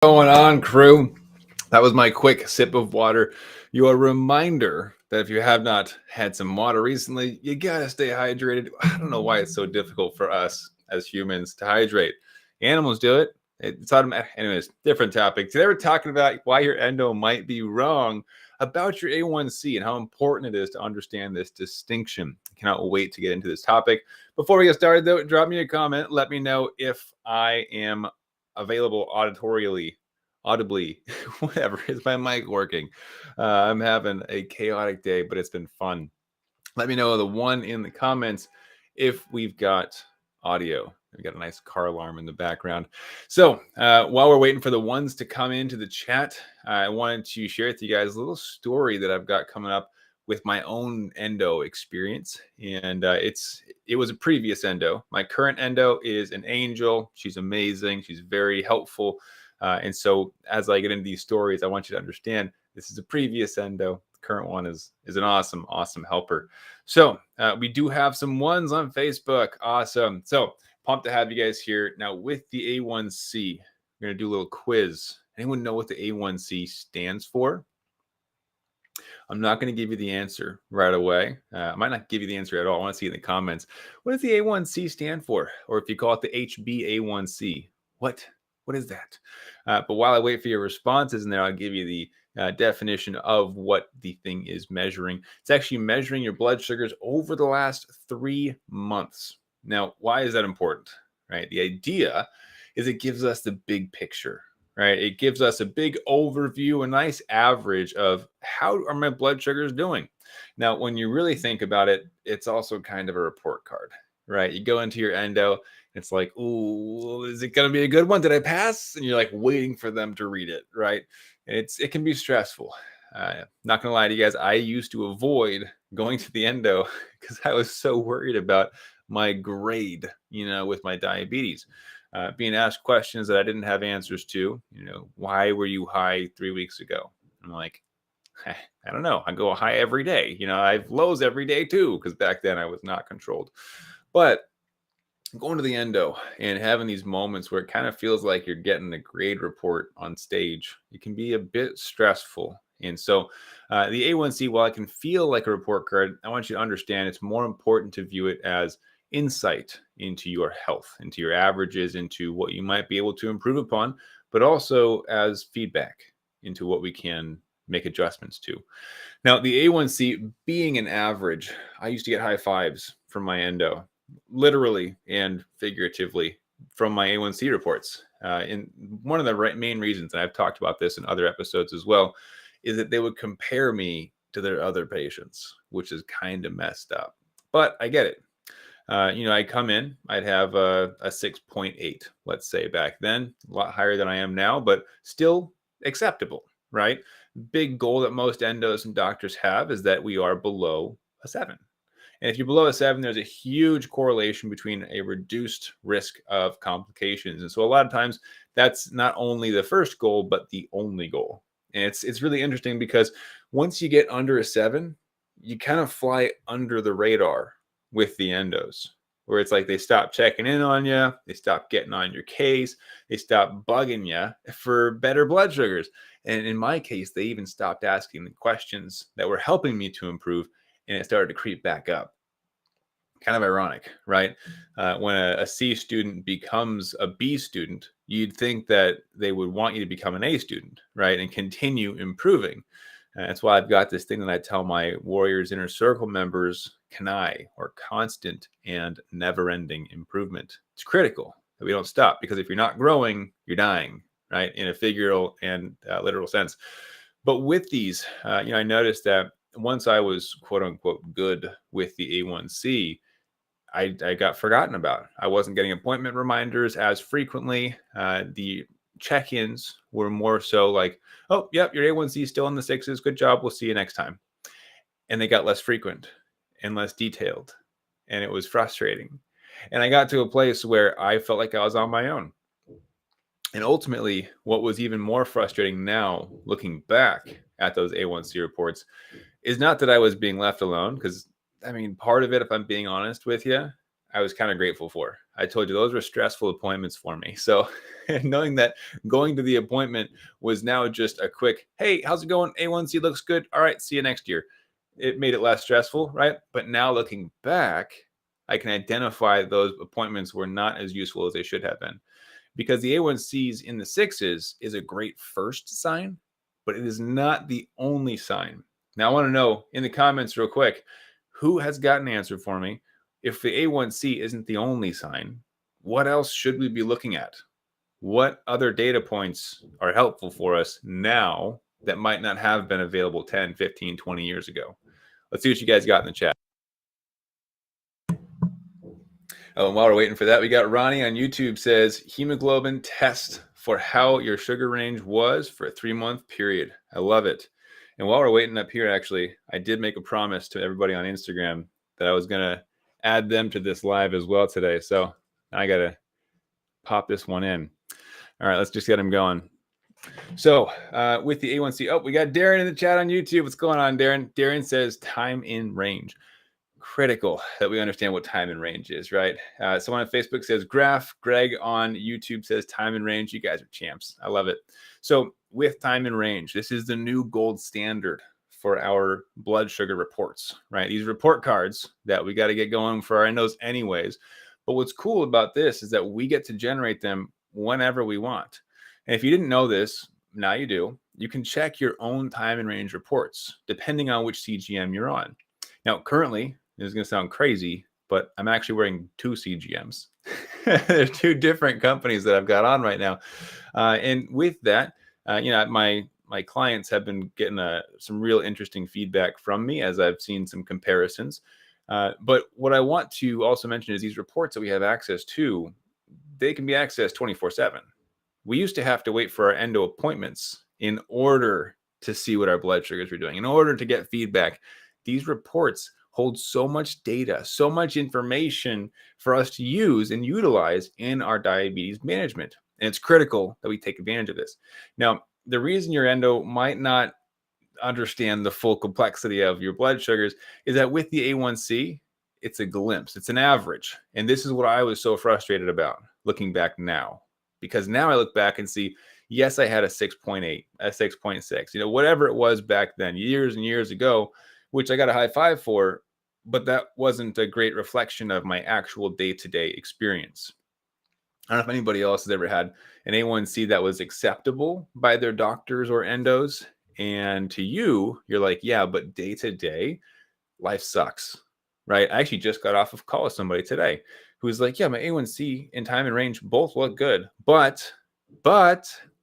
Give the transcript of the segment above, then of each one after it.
Going on, crew? That was my quick sip of water. Your reminder that if you have not had some water recently, you gotta stay hydrated. I don't know why it's so difficult for us as humans to hydrate. Animals do it. It's automatic. Anyways, different topic. Today we're talking about why your endo might be wrong about your A1C and how important it is to understand this distinction. I cannot wait to get into this topic. Before we get started, though, drop me a comment. Let me know if I am available audibly, whatever. Is my mic working? I'm having a chaotic day, but it's been fun. Let me know the one in the comments if we've got audio. We got a nice car alarm in the background. So while we're waiting for the ones to come into the chat, I wanted to share with you guys a little story that I've got coming up with my own endo experience. And it was a previous endo. My current endo is an angel. She's amazing. She's very helpful. And so as I get into these stories, I want you to understand this is a previous endo. The current one is an awesome helper. So we do have some ones on Facebook. Awesome. So pumped to have you guys here. Now with the A1C, we're going to do a little quiz. Anyone know what the A1C stands for? I'm not going to give you the answer right away. I might not give you the answer at all. I want to see in the comments. What does the A1C stand for? Or if you call it the HbA1c, what is that? But while I wait for your responses in there, I'll give you the definition of what the thing is measuring. It's actually measuring your blood sugars over the last 3 months. Now, why is that important? Right? The idea is it gives us the big picture. Right? It gives us a big overview, a nice average of how are my blood sugars doing. Now, when you really think about it, it's also kind of a report card, right? You go into your endo, it's like, ooh, is it going to be a good one? Did I pass? And you're like waiting for them to read it, right? It can be stressful. Not going to lie to you guys, I used to avoid going to the endo because I was so worried about my grade, with my diabetes. Being asked questions that I didn't have answers to. Why were you high 3 weeks ago? I'm like, I don't know. I go high every day. I have lows every day too, because back then I was not controlled. But going to the endo and having these moments where it kind of feels like you're getting a grade report on stage, it can be a bit stressful. And so the A1C, while it can feel like a report card, I want you to understand it's more important to view it as insight into your health, into your averages, into what you might be able to improve upon, but also as feedback into what we can make adjustments to. Now, the A1C being an average, I used to get high fives from my endo, literally and figuratively from my A1C reports. And one of the main reasons, and I've talked about this in other episodes as well, is that they would compare me to their other patients, which is kind of messed up. But I get it. I come in, I'd have a 6.8, let's say back then, a lot higher than I am now, but still acceptable, right? Big goal that most endos and doctors have is that we are below a 7. And if you're below a 7, there's a huge correlation between a reduced risk of complications. And so a lot of times that's not only the first goal, but the only goal. And it's really interesting because once you get under a 7, you kind of fly under the radar with the endos, where it's like they stop checking in on you, they stop getting on your case, they stop bugging you for better blood sugars. And in my case, they even stopped asking the questions that were helping me to improve, and it started to creep back up. Kind of ironic, right? When a C student becomes a B student, you'd think that they would want you to become an A student, right? And continue improving. That's why I've got this thing that I tell my Warriors Inner Circle members, CANI, or constant and never-ending improvement. It's critical that we don't stop, because if you're not growing, you're dying, right? In a figural and literal sense. But with these, I noticed that once I was quote unquote good with the A1C, I got forgotten about. I wasn't getting appointment reminders as frequently. The check-ins were more so like, oh, yep, your A1C is still in the 6s. Good job. We'll see you next time. And they got less frequent and less detailed. And it was frustrating. And I got to a place where I felt like I was on my own. And ultimately, what was even more frustrating now, looking back at those A1C reports, is not that I was being left alone, because, part of it, if I'm being honest with you, I was kind of grateful for. I told you those were stressful appointments for me. So knowing that going to the appointment was now just a quick, hey, how's it going? A1C looks good. All right, see you next year. It made it less stressful, right? But now looking back, I can identify those appointments were not as useful as they should have been, because the A1Cs in the sixes is a great first sign, but it is not the only sign. Now, I want to know in the comments real quick, who has got an answer for me? If the A1C isn't the only sign, what else should we be looking at? What other data points are helpful for us now that might not have been available 10, 15, 20 years ago? Let's see what you guys got in the chat. Oh, and while we're waiting for that, we got Ronnie on YouTube says, hemoglobin test for how your sugar range was for a 3-month period. I love it. And while we're waiting up here, actually, I did make a promise to everybody on Instagram that I was going to add them to this live as well today. So I got to pop this one in. All right, let's just get them going. So with the A1C, oh, we got Darren in the chat on YouTube. What's going on, Darren? Darren says time in range. Critical that we understand what time and range is, right? Someone on Facebook says graph. Greg on YouTube says time and range. You guys are champs. I love it. So with time and range, this is the new gold standard for our blood sugar reports, right? These report cards that we got to get going for our endos anyways. But what's cool about this is that we get to generate them whenever we want. And if you didn't know this, now you do. You can check your own time and range reports depending on which CGM you're on. Now, currently, this is going to sound crazy, but I'm actually wearing 2 CGMs. There's 2 different companies that I've got on right now. And with that, my clients have been getting some real interesting feedback from me as I've seen some comparisons. But what I want to also mention is these reports that we have access to, they can be accessed 24/7. We used to have to wait for our endo appointments in order to see what our blood sugars were doing, in order to get feedback. These reports hold so much data, so much information for us to use and utilize in our diabetes management. And it's critical that we take advantage of this. Now, the reason your endo might not understand the full complexity of your blood sugars is that with the A1C, it's a glimpse, it's an average. And this is what I was so frustrated about looking back now, because now I look back and see, yes, I had a 6.8, a 6.6, whatever it was back then, years and years ago, which I got a high five for, but that wasn't a great reflection of my actual day-to-day experience. I don't know if anybody else has ever had an A1C that was acceptable by their doctors or endos. And to you, you're like, yeah, but day-to-day, life sucks, right? I actually just got off of call with somebody today who's like, yeah, my A1C and time and range both look good, but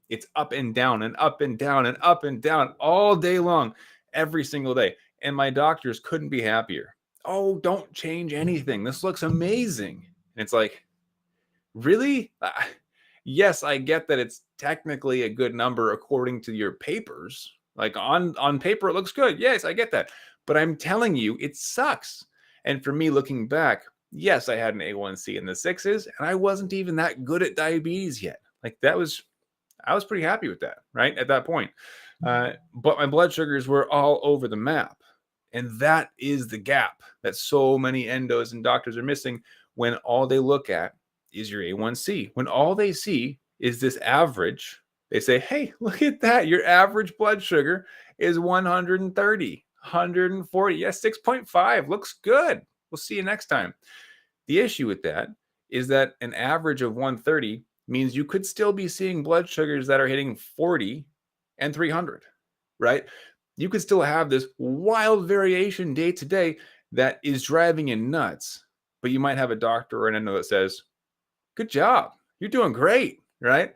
it's up and down and up and down and up and down all day long, every single day. And my doctors couldn't be happier. Oh, don't change anything. This looks amazing. And it's like, really? Yes, I get that it's technically a good number according to your papers. Like on paper, it looks good. Yes, I get that. But I'm telling you, it sucks. And for me, looking back, yes, I had an A1C in the 6s, and I wasn't even that good at diabetes yet. Like I was pretty happy with that, right? At that point. But my blood sugars were all over the map. And that is the gap that so many endos and doctors are missing when all they look at is your A1C. When all they see is this average, they say, hey, look at that. Your average blood sugar is 130, 140. Yes, 6.5 looks good. We'll see you next time. The issue with that is that an average of 130 means you could still be seeing blood sugars that are hitting 40 and 300, right? You could still have this wild variation day to day that is driving you nuts, but you might have a doctor or an endo that says, good job, you're doing great, right?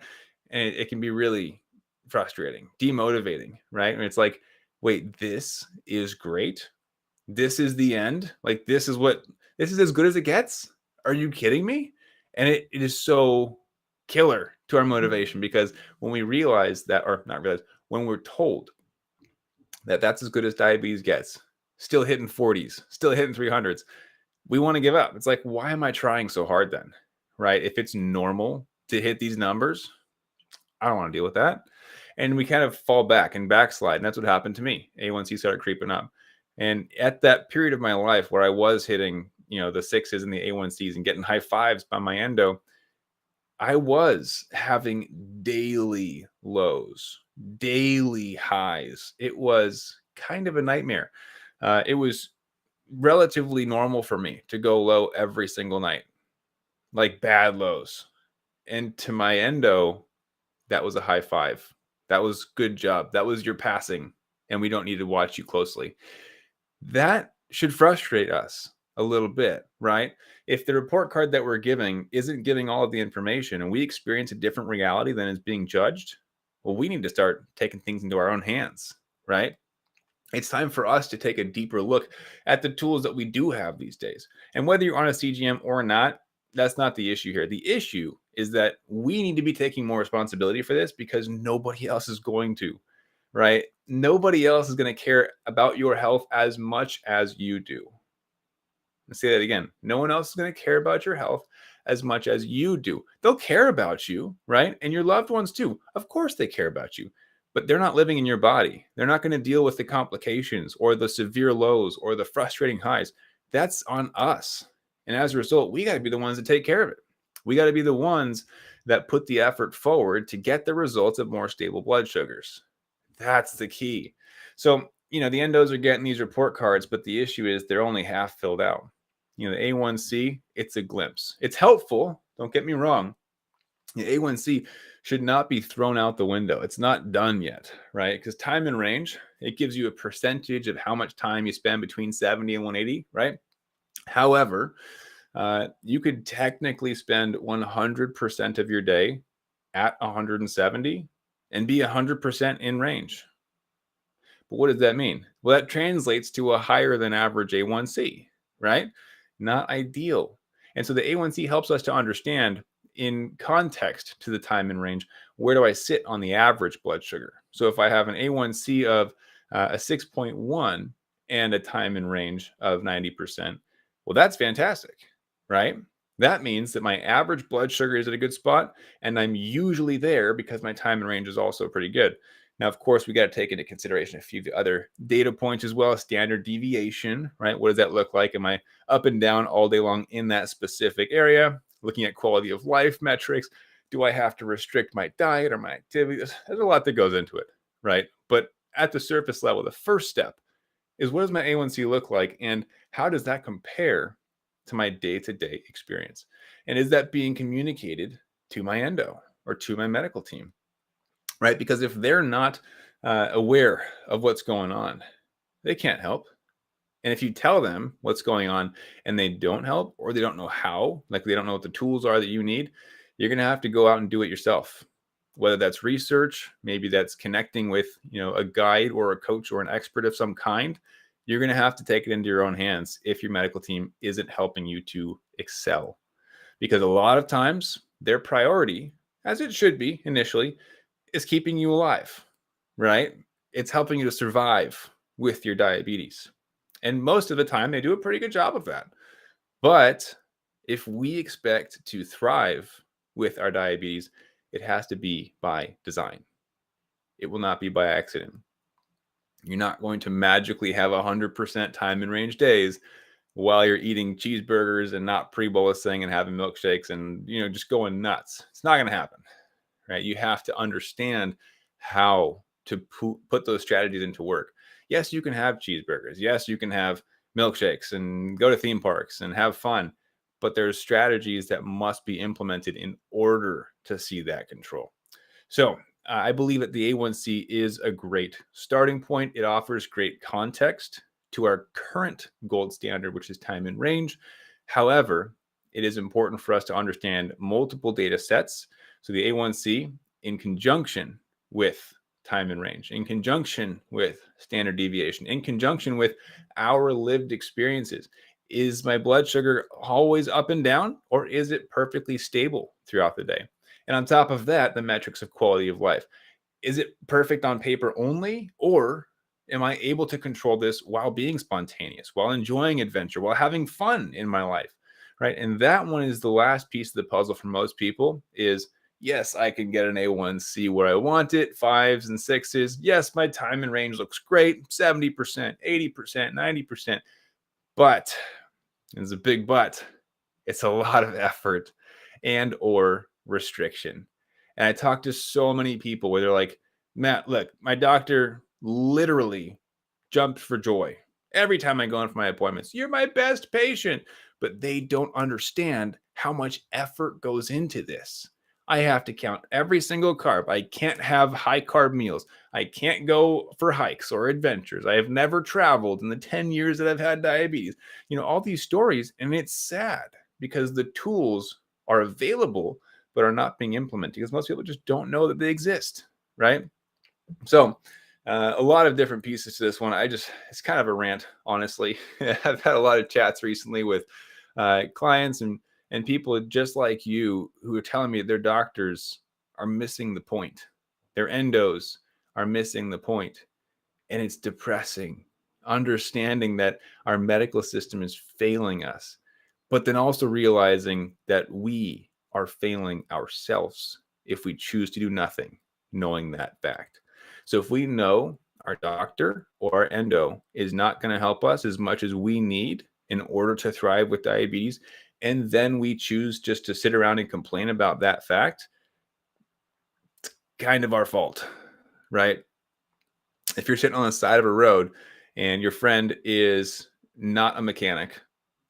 And it can be really frustrating, demotivating, right? And it's like, wait, this is great. This is the end. Like, this is as good as it gets. Are you kidding me? And it is so killer to our motivation, because when we realize that, or not realize, when we're told that that's as good as diabetes gets, still hitting 40s, still hitting 300s, we want to give up. It's like, why am I trying so hard then, right? If it's normal to hit these numbers, I don't want to deal with that. And we kind of fall back and backslide. And that's what happened to me. A1C started creeping up. And at that period of my life where I was hitting, the sixes and the A1Cs and getting high fives by my endo, I was having daily lows, daily highs. It was kind of a nightmare. It was relatively normal for me to go low every single night, like bad lows. And to my endo, that was a high five. That was good job. That was your passing. And we don't need to watch you closely. That should frustrate us a little bit, right? If the report card that we're giving isn't giving all of the information and we experience a different reality than is being judged, well, we need to start taking things into our own hands, right? It's time for us to take a deeper look at the tools that we do have these days. And whether you're on a CGM or not, that's not the issue here. The issue is that we need to be taking more responsibility for this because nobody else is going to, right? Nobody else is going to care about your health as much as you do. Let's say that again. No one else is going to care about your health as much as you do. They'll care about you, right? And your loved ones too. Of course they care about you, but they're not living in your body. They're not going to deal with the complications or the severe lows or the frustrating highs. That's on us. And as a result, we got to be the ones that take care of it. We got to be the ones that put the effort forward to get the results of more stable blood sugars. That's the key. So, the endos are getting these report cards, but the issue is they're only half filled out. The A1C, it's a glimpse. It's helpful. Don't get me wrong. The A1C should not be thrown out the window. It's not done yet, right? Because time in range, it gives you a percentage of how much time you spend between 70 and 180, right? However, you could technically spend 100% of your day at 170 and be 100% in range. But what does that mean? Well, that translates to a higher than average A1C, right? Not ideal. And so the A1C helps us to understand in context to the time in range, where do I sit on the average blood sugar? So if I have an A1C of a 6.1 and a time in range of 90%, well, that's fantastic, right? That means that my average blood sugar is at a good spot, and I'm usually there because my time in range is also pretty good. Now, of course, we got to take into consideration a few other data points as well. Standard deviation, right? What does that look like? Am I up and down all day long in that specific area? Looking at quality of life metrics. Do I have to restrict my diet or my activities? There's a lot that goes into it, right? But at the surface level, the first step is what does my A1C look like and how does that compare to my day-to-day experience? And is that being communicated to my endo or to my medical team? Right? Because if they're not aware of what's going on, they can't help. And if you tell them what's going on and they don't help or they don't know how, like they don't know what the tools are that you need, you're going to have to go out and do it yourself. Whether that's research, maybe that's connecting with, a guide or a coach or an expert of some kind, you're going to have to take it into your own hands if your medical team isn't helping you to excel. Because a lot of times their priority, as it should be initially, is keeping you alive, right? It's helping you to survive with your diabetes. And most of the time, they do a pretty good job of that. But if we expect to thrive with our diabetes, it has to be by design. It will not be by accident. You're not going to magically have 100% time in range days while you're eating cheeseburgers and not pre-bolusing and having milkshakes and, just going nuts. It's not going to happen. Right? You have to understand how to put those strategies into work. Yes, you can have cheeseburgers. Yes, you can have milkshakes and go to theme parks and have fun. But there's strategies that must be implemented in order to see that control. So I believe that the A1C is a great starting point. It offers great context to our current gold standard, which is time in range. However, it is important for us to understand multiple data sets. So the A1C in conjunction with time in range, in conjunction with standard deviation, in conjunction with our lived experiences. Is my blood sugar always up and down, or is it perfectly stable throughout the day? And on top of that, the metrics of quality of life. Is it perfect on paper only, or am I able to control this while being spontaneous, while enjoying adventure, while having fun in my life, right? And that one is the last piece of the puzzle for most people is, yes, I can get an A1C where I want it, 5s and 6s. Yes, my time in range looks great, 70%, 80%, 90%. But It's a big but. It's a lot of effort and or restriction. And I talk to so many people where they're like, Matt, look, my doctor literally jumped for joy every time I go in for my appointments. You're my best patient. But they don't understand how much effort goes into this. I have to count every single carb. I can't have high carb meals. I can't go for hikes or adventures. I have never traveled in the 10 years that I've had diabetes. All these stories. And it's sad because the tools are available, but are not being implemented because most people just don't know that they exist. Right. So, a lot of different pieces to this one. It's kind of a rant, honestly. I've had a lot of chats recently with clients and people just like you who are telling me their doctors are missing the point. Their endos are missing the point. And it's depressing. Understanding that our medical system is failing us, but then also realizing that we are failing ourselves if we choose to do nothing, knowing that fact. So if we know our doctor or our endo is not going to help us as much as we need in order to thrive with diabetes, and then we choose just to sit around and complain about that fact, it's kind of our fault, right? If you're sitting on the side of a road and your friend is not a mechanic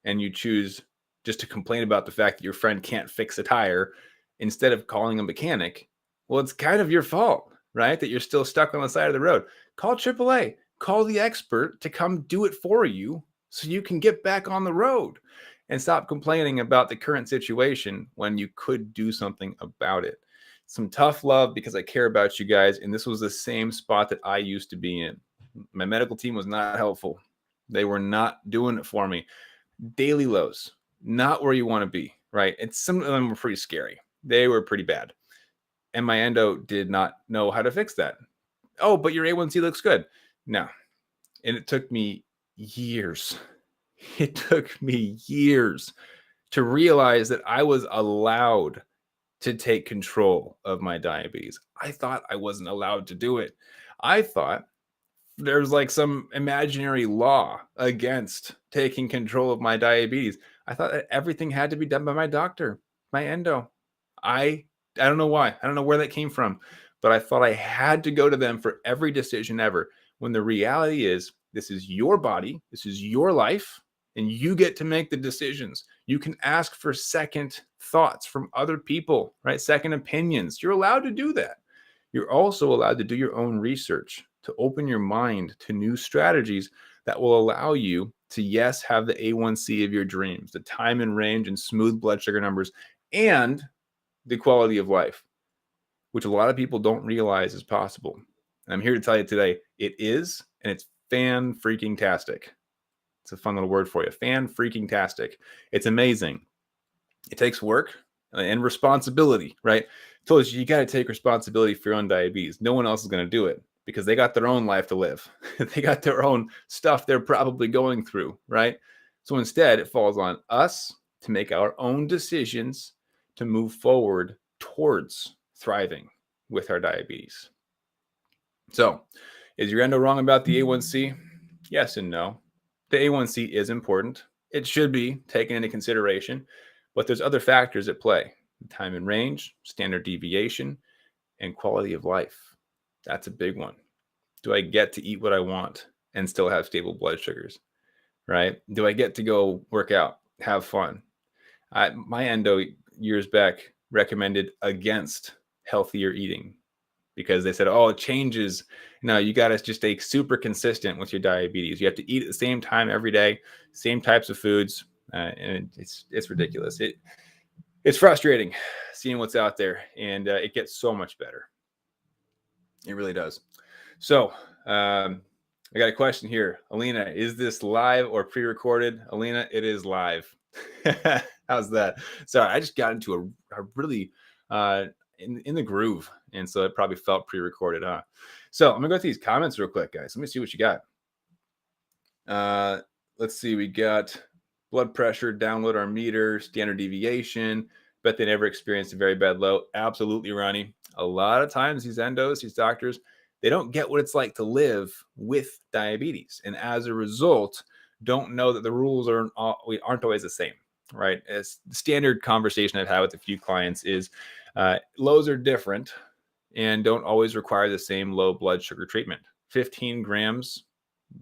and you choose just to complain about the fact that your friend can't fix a tire instead of calling a mechanic, well, it's kind of your fault, right? That you're still stuck on the side of the road. Call AAA, call the expert to come do it for you so you can get back on the road and stop complaining about the current situation when you could do something about it. Some tough love because I care about you guys. And this was the same spot that I used to be in. My medical team was not helpful. They were not doing it for me. Daily lows, not where you want to be, right? And some of them were pretty scary. They were pretty bad. And my endo did not know how to fix that. Oh, but your A1C looks good. No. And it took me years. It took me years to realize that I was allowed to take control of my diabetes. I thought I wasn't allowed to do it. I thought there's like some imaginary law against taking control of my diabetes. I thought that everything had to be done by my doctor, my endo. I don't know why. I don't know where that came from, but I thought I had to go to them for every decision ever. When the reality is, this is your body, this is your life, and you get to make the decisions. You can ask for second thoughts from other people, right? Second opinions. You're allowed to do that. You're also allowed to do your own research, to open your mind to new strategies that will allow you to, yes, have the A1C of your dreams, the time and range and smooth blood sugar numbers, and the quality of life, which a lot of people don't realize is possible. And I'm here to tell you today, it is, and it's fan-freaking-tastic. It's a fun little word for you. Fan-freaking-tastic. It's amazing. It takes work and responsibility, right? I told you got to take responsibility for your own diabetes. No one else is going to do it because they got their own life to live. They got their own stuff they're probably going through, right? So instead, it falls on us to make our own decisions to move forward towards thriving with our diabetes. So, is your endo wrong about the A1C? Yes and no. The A1C is important. It should be taken into consideration, but there's other factors at play. Time and range, standard deviation, and quality of life. That's a big one. Do I get to eat what I want and still have stable blood sugars, right? Do I get to go work out, have fun? My endo years back recommended against healthier eating because they said, oh, it changes. No, you got to just stay super consistent with your diabetes. You have to eat at the same time every day, same types of foods. And it's ridiculous. It's frustrating seeing what's out there, and it gets so much better. It really does. So I got a question here. Alina, is this live or pre-recorded? Alina, it is live. How's that? Sorry, I just got into a really in the groove, and so it probably felt pre-recorded, huh? So I'm gonna go through these comments real quick, guys. Let me see what you got. Let's see. We got blood pressure, download our meter, standard deviation. Bet they never experienced a very bad low. Absolutely, Ronnie. A lot of times these endos, these doctors, they don't get what it's like to live with diabetes. And as a result, don't know that the rules aren't always the same, right? As the standard conversation I've had with a few clients is lows are different and don't always require the same low blood sugar treatment. 15 grams,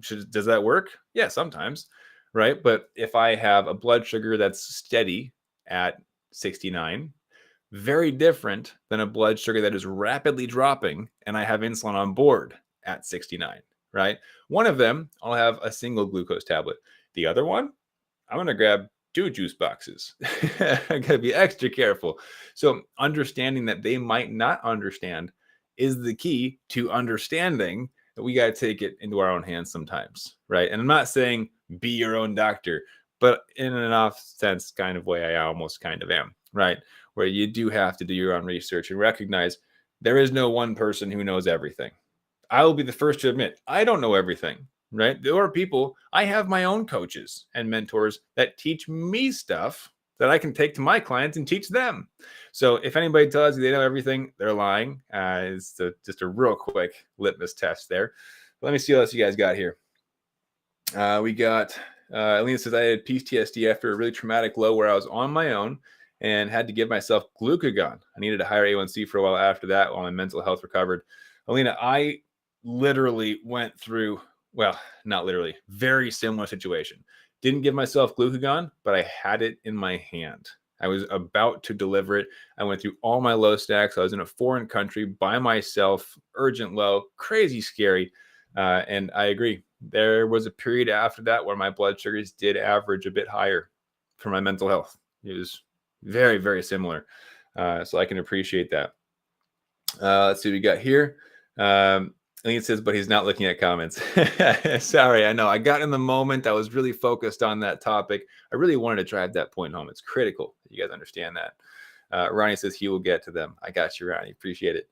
does that work? Yeah, sometimes, right? But if I have a blood sugar that's steady at 69, very different than a blood sugar that is rapidly dropping and I have insulin on board at 69, right? One of them, I'll have a single glucose tablet. The other one, I'm going to grab 2 juice boxes. I got to be extra careful. So understanding that they might not understand is the key to understanding that we got to take it into our own hands sometimes, right? And I'm not saying be your own doctor, but in an off sense kind of way, I almost kind of am, right? Where you do have to do your own research and recognize there is no one person who knows everything. I will be the first to admit I don't know everything, right? There are people, I have my own coaches and mentors that teach me stuff that I can take to my clients and teach them. So if anybody tells you they know everything, they're lying. It's just a real quick litmus test there. Let me see what else you guys got here. We got, Alina says, I had PTSD after a really traumatic low where I was on my own and had to give myself glucagon. I needed a higher A1C for a while after that while my mental health recovered. Alina, I literally went through, well, not literally, very similar situation. Didn't give myself glucagon, but I had it in my hand. I was about to deliver it. I went through all my low stacks. I was in a foreign country by myself, urgent low, crazy scary. And I agree. There was a period after that where my blood sugars did average a bit higher for my mental health. It was very, very similar. So I can appreciate that. Let's see what we got here. I think it says, but he's not looking at comments. Sorry, I know. I got in the moment. I was really focused on that topic. I really wanted to drive that point home. It's critical that you guys understand that. Ronnie says he will get to them. I got you, Ronnie. Appreciate it.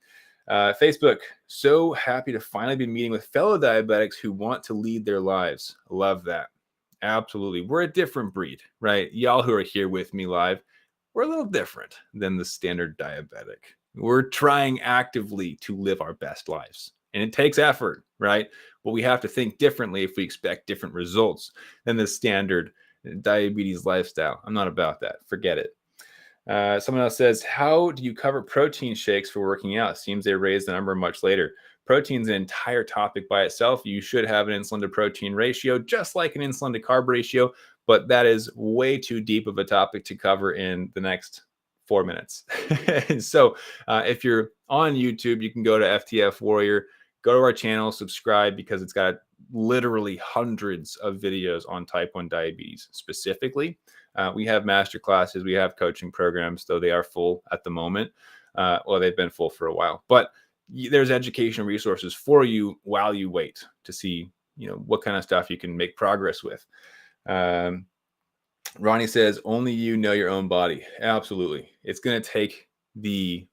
Facebook, so happy to finally be meeting with fellow diabetics who want to lead their lives. Love that. Absolutely. We're a different breed, right? Y'all who are here with me live, we're a little different than the standard diabetic. We're trying actively to live our best lives. And it takes effort, right? But we have to think differently if we expect different results than the standard diabetes lifestyle. I'm not about that. Forget it. Someone else says, how do you cover protein shakes for working out? Seems they raise the number much later. Protein's an entire topic by itself. You should have an insulin to protein ratio, just like an insulin to carb ratio, but that is way too deep of a topic to cover in the next 4 minutes. And so if you're on YouTube, you can go to FTF Warrior, go to our channel, subscribe, because it's got literally hundreds of videos on type 1 diabetes specifically. We have master classes, we have coaching programs, though they are full at the moment. Well, they've been full for a while, but there's educational resources for you while you wait to see, what kind of stuff you can make progress with. Ronnie says, only you know your own body. Absolutely. It's going to take the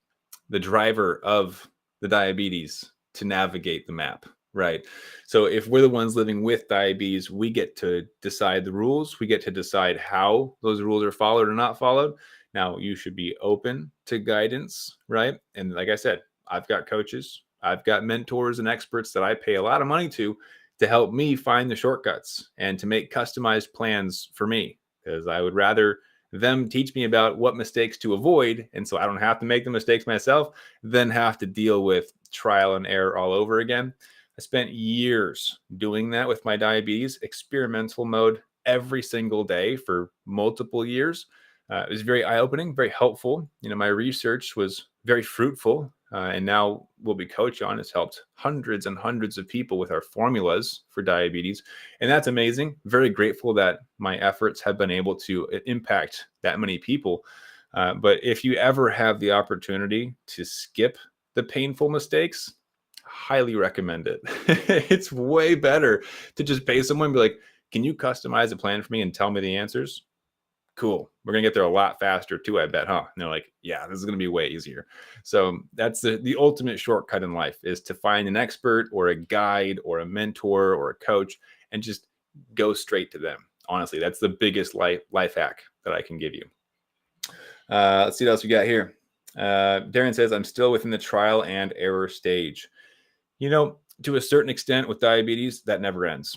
driver of the diabetes to navigate the map, right? So if we're the ones living with diabetes, we get to decide the rules. We get to decide how those rules are followed or not followed. Now, you should be open to guidance, right? And like I said, I've got coaches, I've got mentors and experts that I pay a lot of money to help me find the shortcuts and to make customized plans for me, because I would rather them teach me about what mistakes to avoid, and so I don't have to make the mistakes myself, than have to deal with trial and error all over again. I spent years doing that with my diabetes, experimental mode every single day for multiple years. It was very eye-opening, very helpful. My research was very fruitful. And now what we coach on has helped hundreds and hundreds of people with our formulas for diabetes. And that's amazing. Very grateful that my efforts have been able to impact that many people. But if you ever have the opportunity to skip the painful mistakes, highly recommend it. It's way better to just pay someone and be like, can you customize a plan for me and tell me the answers? Cool. We're going to get there a lot faster too, I bet, huh? And they're like, yeah, this is going to be way easier. So that's the ultimate shortcut in life, is to find an expert or a guide or a mentor or a coach and just go straight to them. Honestly, that's the biggest life hack that I can give you. Let's see what else we got here. Darren says, I'm still within the trial and error stage. To a certain extent with diabetes, that never ends.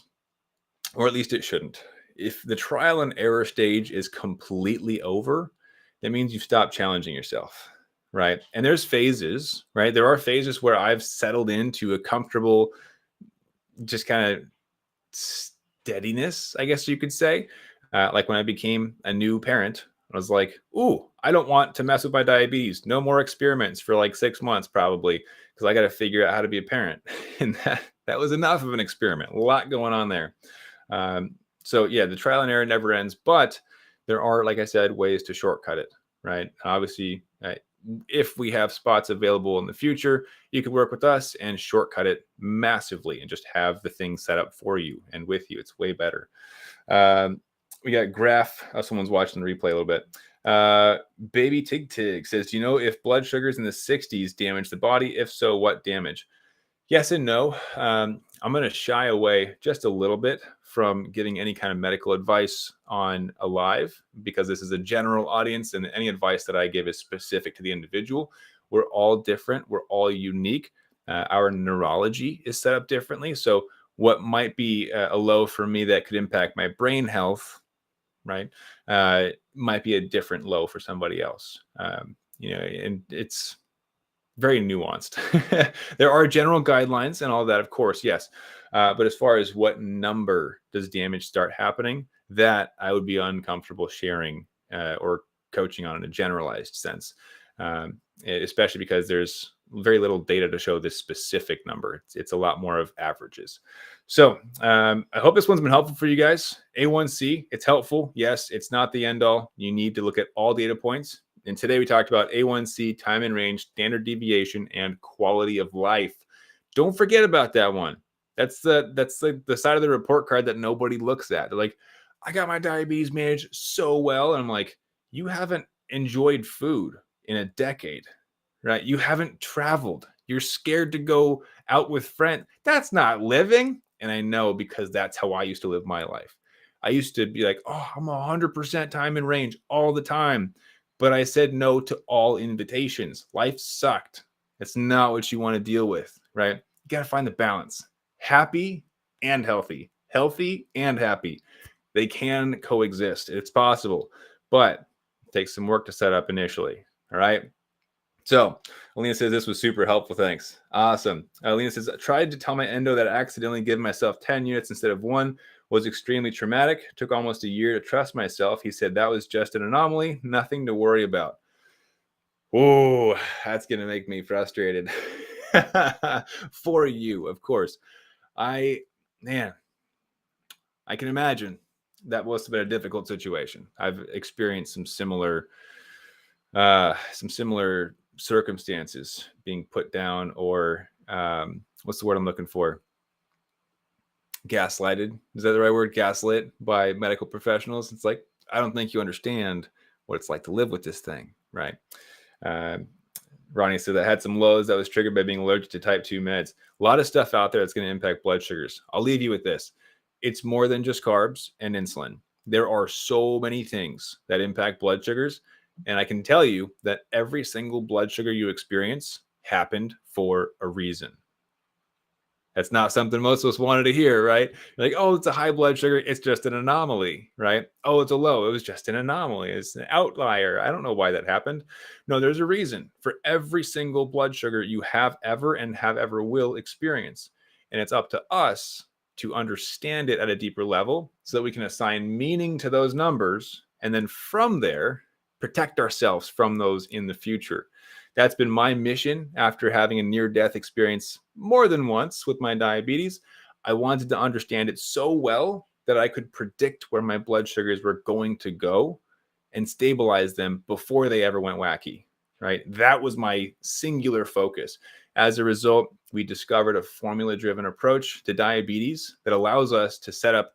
or at least it shouldn't. If the trial and error stage is completely over, that means you've stopped challenging yourself, right? And there's phases, right? There are phases where I've settled into a comfortable, just kind of steadiness, I guess you could say. Like when I became a new parent, I was like, ooh, I don't want to mess with my diabetes. No more experiments for like 6 months, probably, because I got to figure out how to be a parent. And that was enough of an experiment. A lot going on there. So yeah, the trial and error never ends, but there are, like I said, ways to shortcut it, right? Obviously, if we have spots available in the future, you could work with us and shortcut it massively and just have the thing set up for you and with you. It's way better. We got Graph. Someone's watching the replay a little bit. Baby Tig Tig says, do you know if blood sugars in the 60s damage the body? If so, what damage? Yes and no. I'm going to shy away just a little bit from giving any kind of medical advice on Alive, because this is a general audience and any advice that I give is specific to the individual. We're all different. We're all unique. Our neurology is set up differently. So what might be a low for me that could impact my brain health, right, might be a different low for somebody else. And it's very nuanced. There are general guidelines and all that, of course, yes. But as far as what number does damage start happening, that I would be uncomfortable sharing or coaching on in a generalized sense, especially because there's very little data to show this specific number. It's a lot more of averages. So I hope this one's been helpful for you guys. A1C, it's helpful. Yes, it's not the end all. You need to look at all data points. And today we talked about A1C, time and range, standard deviation, and quality of life. Don't forget about that one. That's the side of the report card that nobody looks at. They're like, I got my diabetes managed so well. And I'm like, you haven't enjoyed food in a decade, right? You haven't traveled. You're scared to go out with friends. That's not living. And I know, because that's how I used to live my life. I used to be like, oh, I'm 100% time and range all the time. But I said no to all invitations. Life sucked. It's not what you want to deal with, right? You got to find the balance. Happy and healthy. Healthy and happy. They can coexist. It's possible, but it takes some work to set up initially. All right. So Alina says this was super helpful. Thanks. Awesome. Alina says, I tried to tell my endo that I accidentally gave myself 10 units instead of 1 was extremely traumatic. Took almost a year to trust myself. He said that was just an anomaly, nothing to worry about. Oh, that's going to make me frustrated. For you, of course. I can imagine that must have been a difficult situation. I've experienced some similar circumstances, being put down, or what's the word I'm looking for? Gaslighted. Is that the right word? Gaslit by medical professionals. It's like, I don't think you understand what it's like to live with this thing, right? Ronnie said, I had some lows that was triggered by being allergic to type 2 meds. A lot of stuff out there that's going to impact blood sugars. I'll leave you with this. It's more than just carbs and insulin. There are so many things that impact blood sugars. And I can tell you that every single blood sugar you experience happened for a reason. That's not something most of us wanted to hear, right? You're like, oh, it's a high blood sugar. It's just an anomaly, right? Oh, it's a low. It was just an anomaly. It's an outlier. I don't know why that happened. No, there's a reason for every single blood sugar you have ever and have ever will experience. And it's up to us to understand it at a deeper level so that we can assign meaning to those numbers. And then from there, protect ourselves from those in the future. That's been my mission after having a near-death experience more than once with my diabetes. I wanted to understand it so well that I could predict where my blood sugars were going to go and stabilize them before they ever went wacky, right? That was my singular focus. As a result, we discovered a formula-driven approach to diabetes that allows us to set up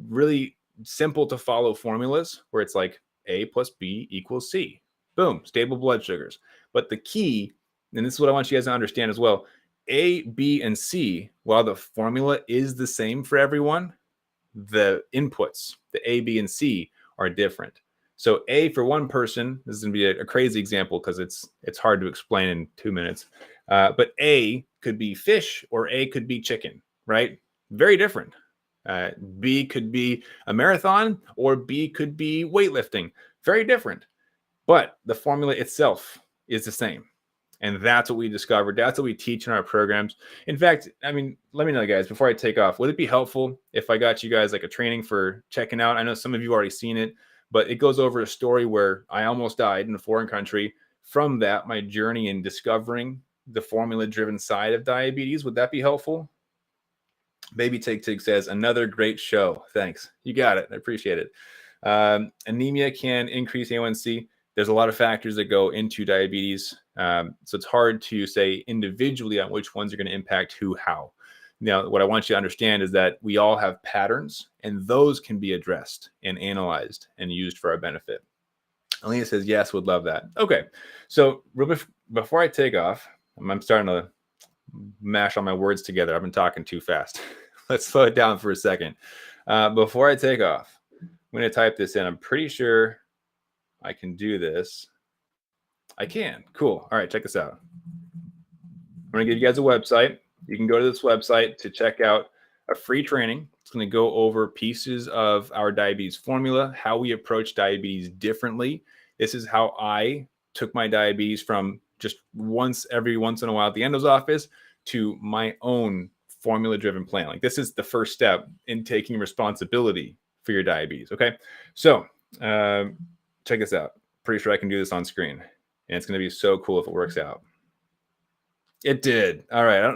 really simple to follow formulas where it's like A plus B equals C. Boom, stable blood sugars. But the key, and this is what I want you guys to understand as well, A, B, and C, while the formula is the same for everyone, the inputs, the A, B, and C are different. So A for one person, this is going to be a crazy example because it's hard to explain in 2 minutes, but A could be fish or A could be chicken, right? Very different. B could be a marathon, or B could be weightlifting. Very different. But the formula itself is the same. And that's what we discovered. That's what we teach in our programs. In fact, I mean, let me know, guys, before I take off, would it be helpful if I got you guys like a training for checking out? I know some of you already seen it, but it goes over a story where I almost died in a foreign country. From that, my journey in discovering the formula-driven side of diabetes. Would that be helpful? Baby Tig Tig says, another great show. Thanks. You got it. I appreciate it. Anemia can increase A1C. There's a lot of factors that go into diabetes. So it's hard to say individually on which ones are going to impact who, how. Now, what I want you to understand is that we all have patterns, and those can be addressed and analyzed and used for our benefit. Alina says, yes, would love that. Okay. So before I take off, I'm starting to mash all my words together. I've been talking too fast. Let's slow it down for a second. Before I take off, I'm going to type this in. I'm pretty sure I can do this. I can. Cool. All right, check this out. I'm going to give you guys a website. You can go to this website to check out a free training. It's going to go over pieces of our diabetes formula, how we approach diabetes differently. This is how I took my diabetes from just every once in a while at the endo's office to my own formula-driven plan. Like, this is the first step in taking responsibility for your diabetes. Okay. So check this out. Pretty sure I can do this on screen, and it's going to be so cool if it works out. It did. All right.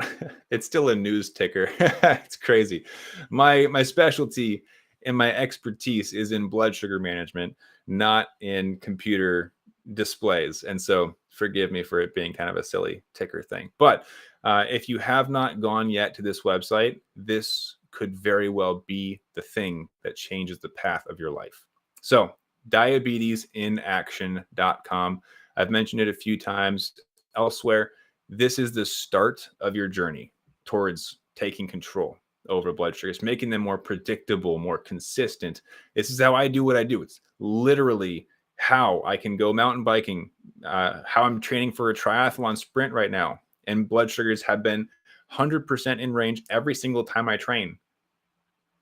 It's still a news ticker. It's crazy. My specialty and my expertise is in blood sugar management, not in computer displays. And so forgive me for it being kind of a silly ticker thing. But if you have not gone yet to this website, this could very well be the thing that changes the path of your life. So diabetesinaction.com. I've mentioned it a few times elsewhere. This is the start of your journey towards taking control over blood sugars, making them more predictable, more consistent. This is how I do what I do. It's literally how I can go mountain biking, how I'm training for a triathlon sprint right now. And blood sugars have been 100% in range every single time I train.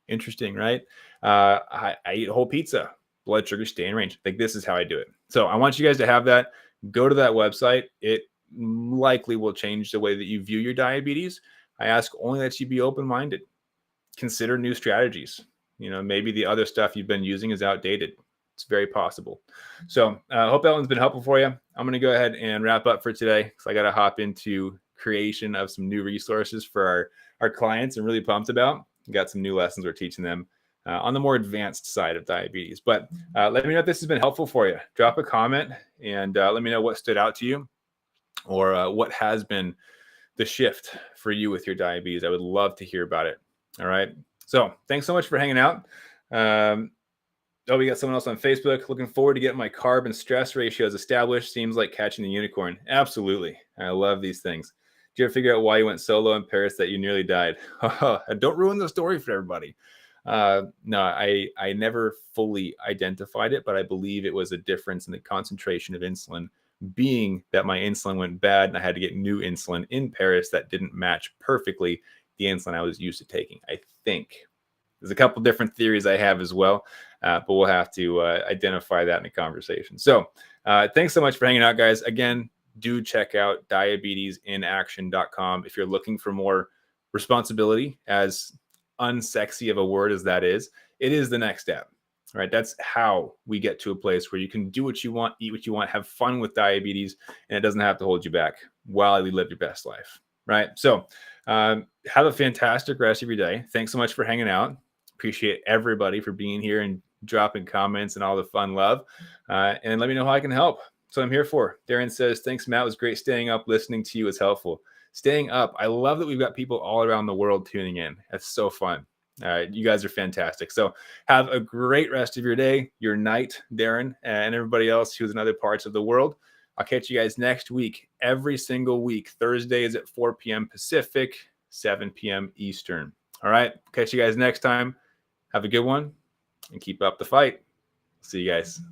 Interesting, right? I eat a whole pizza. Blood sugars stay in range. Like, this is how I do it. So I want you guys to have that. Go to that website. It likely will change the way that you view your diabetes. I ask only that you be open-minded. Consider new strategies. You know, maybe the other stuff you've been using is outdated. It's very possible. So I hope that one's been helpful for you. I'm going to go ahead and wrap up for today, because I got to hop into creation of some new resources for our clients. I'm really pumped about. Got some new lessons we're teaching them on the more advanced side of diabetes. But let me know if this has been helpful for you. Drop a comment and let me know what stood out to you, or what has been the shift for you with your diabetes. I would love to hear about it. All right. So thanks so much for hanging out. We got someone else on Facebook. Looking forward to getting my carb and stress ratios established. Seems like catching the unicorn. Absolutely. I love these things. Did you ever figure out why you went solo in Paris that you nearly died? Don't ruin the story for everybody. No, I never fully identified it, but I believe it was a difference in the concentration of insulin, being that my insulin went bad and I had to get new insulin in Paris that didn't match perfectly the insulin I was used to taking. I think there's a couple different theories I have as well, but we'll have to identify that in the conversation. So thanks so much for hanging out, guys. Again, do check out diabetesinaction.com if you're looking for more responsibility. As unsexy of a word as that is, it is the next step. Right? That's how we get to a place where you can do what you want, eat what you want, have fun with diabetes, and it doesn't have to hold you back while you live your best life. Right? So have a fantastic rest of your day. Thanks so much for hanging out. Appreciate everybody for being here and dropping comments and all the fun love. And let me know how I can help. So I'm here for. Darren says, thanks, Matt. It was great staying up. Listening to you was helpful. Staying up. I love that we've got people all around the world tuning in. That's so fun. You guys are fantastic. So have a great rest of your day, your night, Darren, and everybody else who's in other parts of the world. I'll catch you guys next week, every single week. Thursdays at 4 p.m. Pacific, 7 p.m. Eastern. All right. Catch you guys next time. Have a good one and keep up the fight. See you guys.